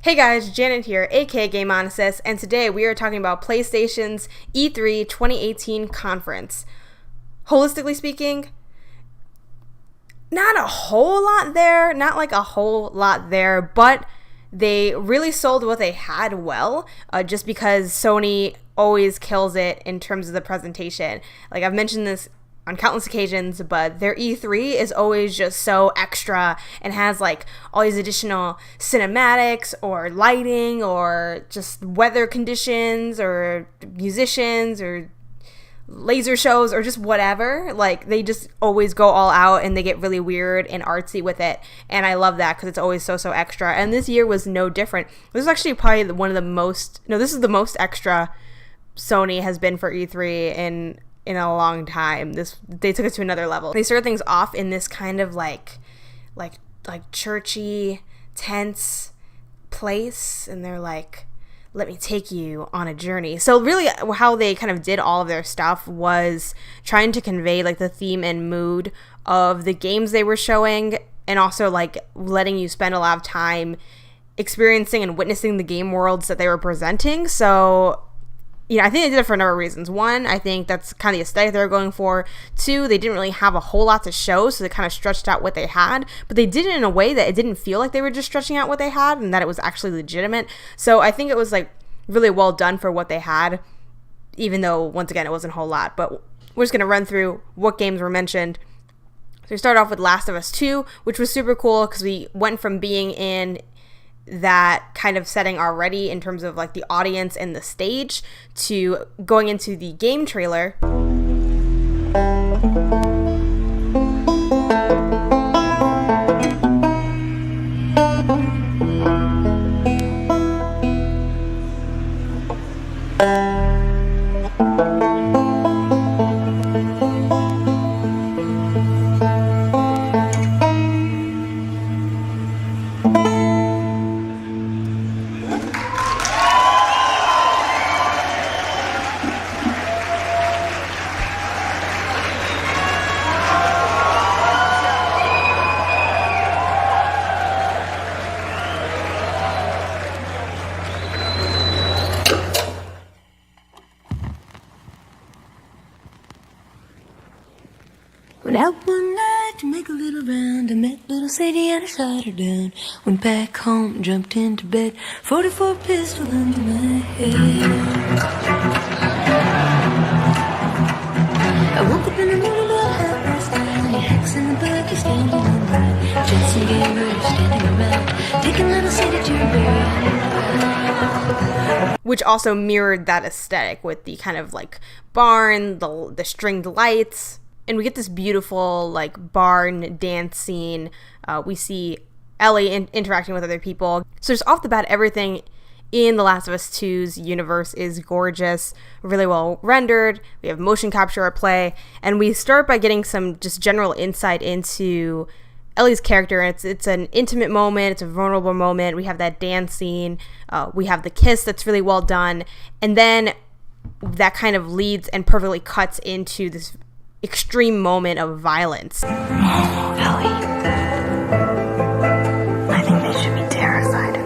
Hey guys, Janet here, aka Gameonysus, and today we are talking about PlayStation's E3 2018 conference. Holistically speaking, not a whole lot there, but they really sold what they had well, just because Sony always kills it in terms of the presentation. Like I've mentioned this on countless occasions, but their E3 is always just so extra and has like all these additional cinematics or lighting or just weather conditions or musicians or laser shows or just whatever. Like they just always go all out and they get really weird and artsy with it, and I love that because it's always so extra, and this year was no different. This is actually probably this is the most extra Sony has been for E3 in a long time. They took it to another level. They started things off in this kind of like churchy, tense place, and they're like, let me take you on a journey. So really how they kind of did all of their stuff was trying to convey like the theme and mood of the games they were showing, and also like letting you spend a lot of time experiencing and witnessing the game worlds that they were presenting. So I think they did it for a number of reasons. One, I think that's kind of the aesthetic they were going for. Two, they didn't really have a whole lot to show, so they kind of stretched out what they had. But they did it in a way that it didn't feel like they were just stretching out what they had, and that it was actually legitimate. So I think it was like really well done for what they had, even though, once again, it wasn't a whole lot. But we're just going to run through what games were mentioned. So we start off with Last of Us 2, which was super cool because we went from being in that kind of setting already in terms of like the audience and the stage to going into the game trailer. Went out one night to make a little round. I met little Sadie and I shot her down. Went back home, jumped into bed, 44 pistol under my head. I woke up in the morning about 9:30. Hacks in the back, you're standing on the right. Jets and gamers standing around, taking little Sadie to her burial. Which also mirrored that aesthetic with the kind of like barn, the stringed lights. And we get this beautiful like barn dance scene. We see Ellie interacting with other people. So just off the bat, everything in The Last of Us 2's universe is gorgeous, really well rendered. We have motion capture at play, and we start by getting some just general insight into Ellie's character. It's an intimate moment. It's a vulnerable moment. We have that dance scene. We have the kiss that's really well done, and then that kind of leads and perfectly cuts into this extreme moment of violence. Ellie, I think they should be terrified.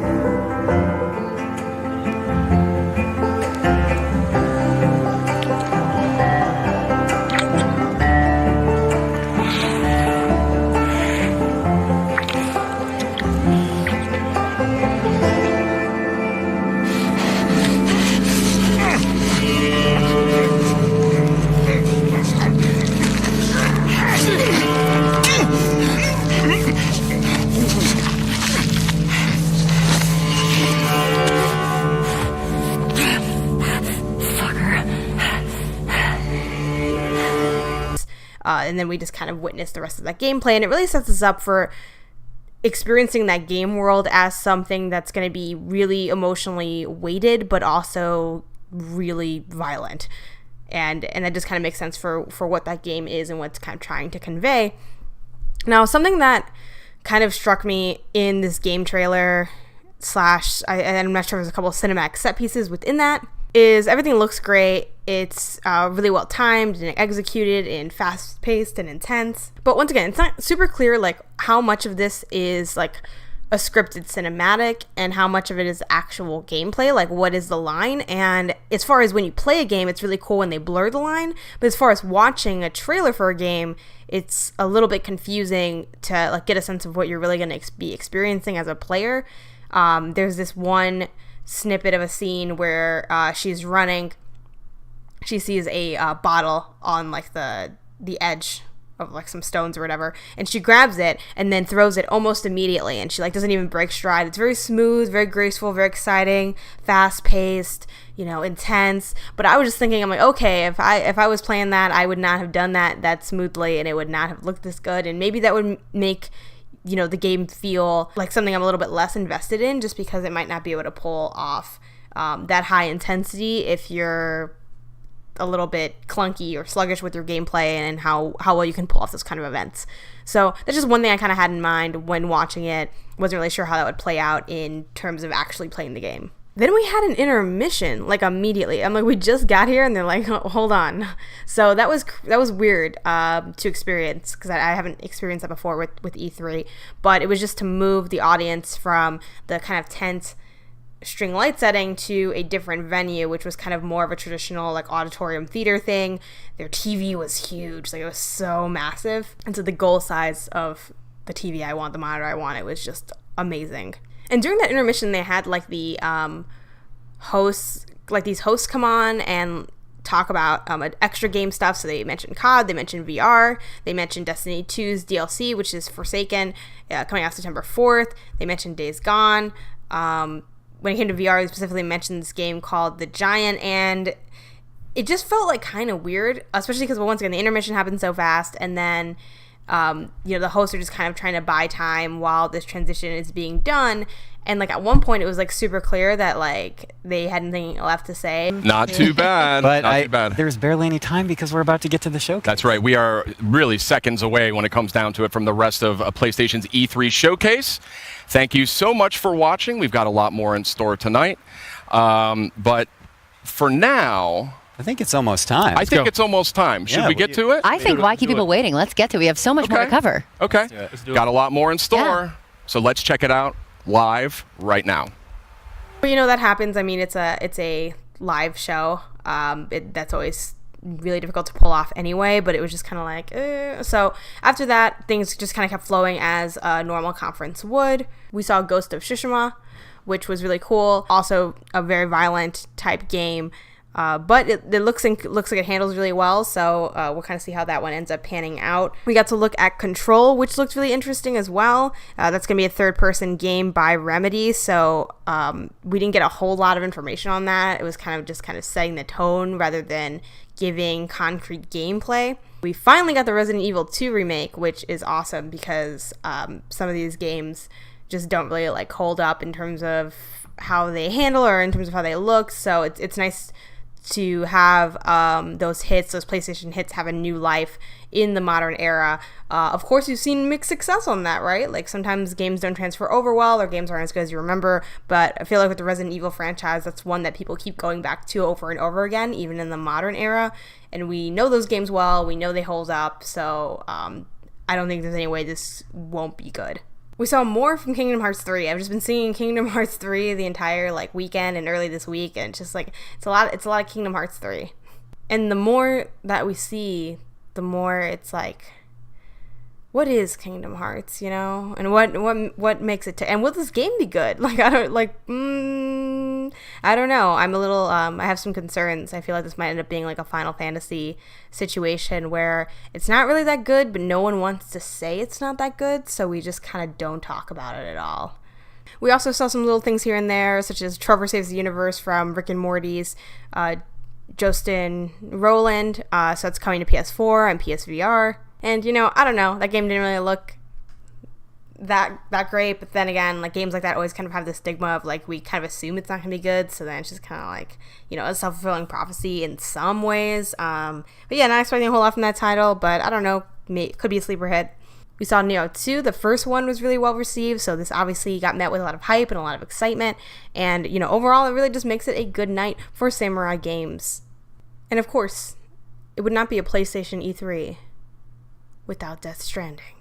And then we just kind of witness the rest of that gameplay, and it really sets us up for experiencing that game world as something that's going to be really emotionally weighted, but also really violent. And that just kind of makes sense for what that game is and what's kind of trying to convey. Now, something that kind of struck me in this game trailer I'm not sure if there's a couple of cinematic set pieces within that, is everything looks great. It's really well timed and executed and fast paced and intense. But once again, it's not super clear like how much of this is like a scripted cinematic and how much of it is actual gameplay, like what is the line. And as far as when you play a game, it's really cool when they blur the line, but as far as watching a trailer for a game, it's a little bit confusing to like get a sense of what you're really going to be experiencing as a player. There's this one snippet of a scene where she's running, she sees a bottle on like the edge of like some stones or whatever, and she grabs it and then throws it almost immediately, and she like doesn't even break stride. It's very smooth, very graceful, very exciting, fast paced, intense. But I was just thinking, I'm like, okay, if I was playing that, I would not have done that smoothly, and it would not have looked this good, and maybe that would make the game feel like something I'm a little bit less invested in, just because it might not be able to pull off that high intensity if you're a little bit clunky or sluggish with your gameplay and how well you can pull off those kind of events. So that's just one thing I kind of had in mind when watching it. Wasn't really sure how that would play out in terms of actually playing the game. Then we had an intermission, like immediately. I'm like, we just got here, and they're like, oh, hold on. So that was weird to experience, because I haven't experienced that before with E3. But it was just to move the audience from the kind of tent string light setting to a different venue, which was kind of more of a traditional like auditorium theater thing. Their TV was huge, like it was so massive, and so the goal size of the TV I want, the monitor I want, it was just amazing. And during that intermission, they had like the hosts, like these hosts come on and talk about extra game stuff. So they mentioned COD, they mentioned VR, they mentioned Destiny 2's DLC, which is Forsaken, coming out September 4th. They mentioned Days Gone. When it came to VR, they specifically mentioned this game called The Giant, and it just felt like kind of weird, especially because, well, once again, the intermission happened so fast, and then, the hosts are just kind of trying to buy time while this transition is being done, and, like, at one point, it was, like, super clear that, like, they had nothing left to say. Not too bad. But too bad. There's barely any time because we're about to get to the showcase. That's right. We are really seconds away when it comes down to it from the rest of PlayStation's E3 showcase. Thank you so much for watching. We've got a lot more in store tonight. But for now, I think it's almost time. I think it's almost time. Should we get to it? I think why keep people waiting? Let's get to it. We have so much more to cover. Okay. Let's do it. Got a lot more in store. Yeah. So let's check it out live right now. Well, that happens. I mean, it's a live show. That's always really difficult to pull off anyway, but it was just kind of like, So after that, things just kind of kept flowing as a normal conference would. We saw Ghost of Tsushima, which was really cool. Also a very violent type game. But it looks like it handles really well, so we'll kind of see how that one ends up panning out. We got to look at Control, which looked really interesting as well. That's going to be a third-person game by Remedy, so we didn't get a whole lot of information on that. It was kind of setting the tone rather than giving concrete gameplay. We finally got the Resident Evil 2 remake, which is awesome because some of these games just don't really like hold up in terms of how they handle or in terms of how they look, so it's nice to have those PlayStation hits have a new life in the modern era. Of course, you've seen mixed success on that, right? Like sometimes games don't transfer over well or games aren't as good as you remember, but I feel like with the Resident Evil franchise, that's one that people keep going back to over and over again, even in the modern era. And we know those games well, we know they hold up, so I don't think there's any way this won't be good. We saw more from Kingdom Hearts 3. I've just been singing Kingdom Hearts 3 the entire weekend and early this week, and it's just it's a lot of Kingdom Hearts 3. And the more that we see, the more it's like, what is Kingdom Hearts, And what makes it and will this game be good? I don't know. I'm a little I have some concerns. I feel like this might end up being like a Final Fantasy situation where it's not really that good, but no one wants to say it's not that good, so we just kind of don't talk about it at all. We also saw some little things here and there, such as Trevor Saves the Universe from Rick and Morty's Justin Roiland, so it's coming to PS4 and PSVR. And, I don't know, that game didn't really look that great, but then again, games like that always kind of have the stigma of, we kind of assume it's not going to be good, so then it's just kind of a self-fulfilling prophecy in some ways. But yeah, not expecting a whole lot from that title, but I don't know, could be a sleeper hit. We saw Neo 2. The first one was really well received, so this obviously got met with a lot of hype and a lot of excitement, and, overall, it really just makes it a good night for samurai games. And of course, it would not be a PlayStation E3 without Death Stranding.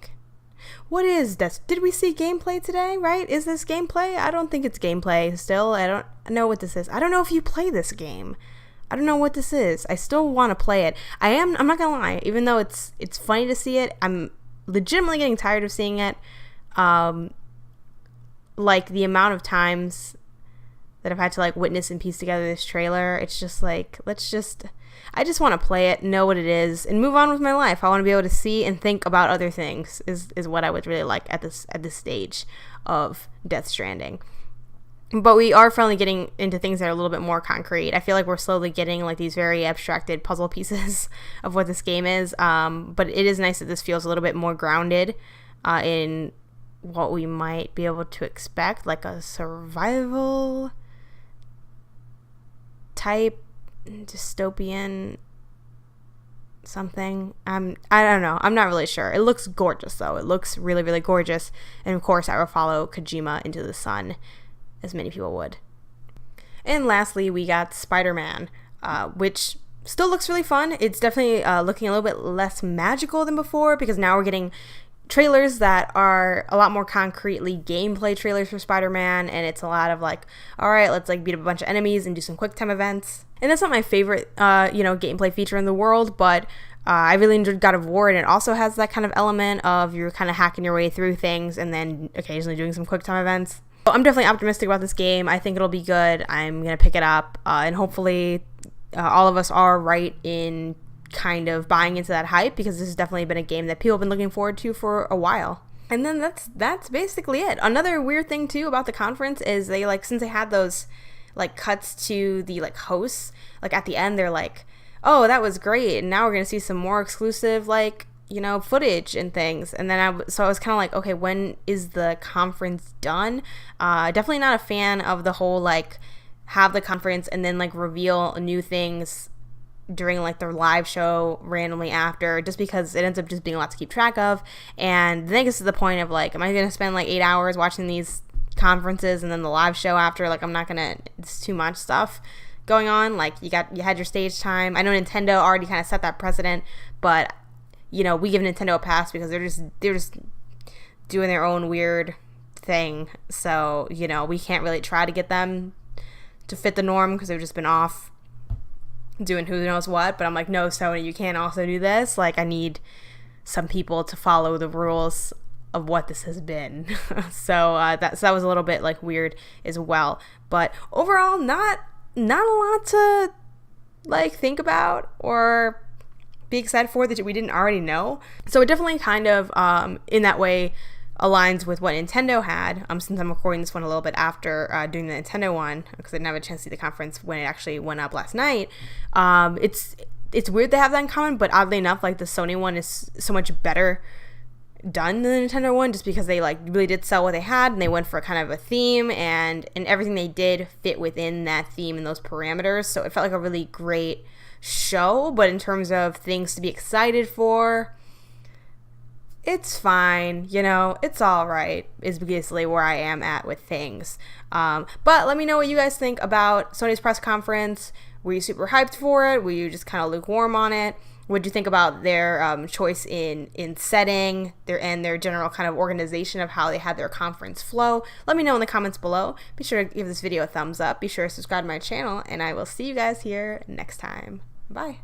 What is this? Did we see gameplay today, right? Is this gameplay? I don't think it's gameplay still. I don't know what this is. I don't know if you play this game. I don't know what this is. I still want to play it. I'm not gonna lie, even though it's funny to see it, I'm legitimately getting tired of seeing it. Like the amount of times that I've had to like witness and piece together this trailer, it's just like, I just want to play it, know what it is, and move on with my life. I want to be able to see and think about other things is what I would really like at this stage of Death Stranding. But we are finally getting into things that are a little bit more concrete. I feel like we're slowly getting like these very abstracted puzzle pieces of what this game is. But it is nice that this feels a little bit more grounded in what we might be able to expect, like a survival type dystopian something. I don't know. I'm not really sure. It looks gorgeous though. It looks really, really gorgeous. And of course I will follow Kojima into the sun, as many people would. And lastly, we got Spider-Man, which still looks really fun. It's definitely looking a little bit less magical than before, because now we're getting trailers that are a lot more concretely gameplay trailers for Spider-Man, and it's a lot of like, all right, let's like beat up a bunch of enemies and do some quick time events. And that's not my favorite gameplay feature in the world, but I really enjoyed God of War, and it also has that kind of element of you're kind of hacking your way through things and then occasionally doing some quick time events. So I'm definitely optimistic about this game. I think it'll be good. I'm gonna pick it up, and hopefully all of us are right in kind of buying into that hype, because this has definitely been a game that people have been looking forward to for a while. And then that's basically it. Another weird thing too about the conference is they like, since they had those like cuts to the like hosts, like at the end they're like, oh, that was great, and now we're gonna see some more exclusive like footage and things. And then I was kind of like, okay, when is the conference done? Definitely not a fan of the whole like have the conference and then like reveal new things during like their live show randomly after, just because it ends up just being a lot to keep track of. And then it gets to the point of like, am I gonna spend like 8 hours watching these conferences and then the live show after? Like, it's too much stuff going on. Like you had your stage time. I know Nintendo already kind of set that precedent, but we give Nintendo a pass because they're just doing their own weird thing. So we can't really try to get them to fit the norm because they've just been off doing who knows what. But I'm like, no, Sony, you can't also do this. Like, I need some people to follow the rules of what this has been. So that was a little bit like weird as well. But overall, not a lot to like think about or be excited for that we didn't already know. So it definitely kind of in that way aligns with what Nintendo had, since I'm recording this one a little bit after doing the Nintendo one, because I didn't have a chance to see the conference when it actually went up last night. It's weird they have that in common, but oddly enough, like the Sony one is so much better done than the Nintendo one, just because they like really did sell what they had, and they went for kind of a theme, and everything they did fit within that theme and those parameters. So it felt like a really great show. But in terms of things to be excited for, it's fine, it's all right, is basically where I am at with things. But let me know what you guys think about Sony's press conference. Were you super hyped for it? Were you just kind of lukewarm on it? What did you think about their choice in setting their general kind of organization of how they had their conference flow? Let me know in the comments below. Be sure to give this video a thumbs up. Be sure to subscribe to my channel, and I will see you guys here next time. Bye.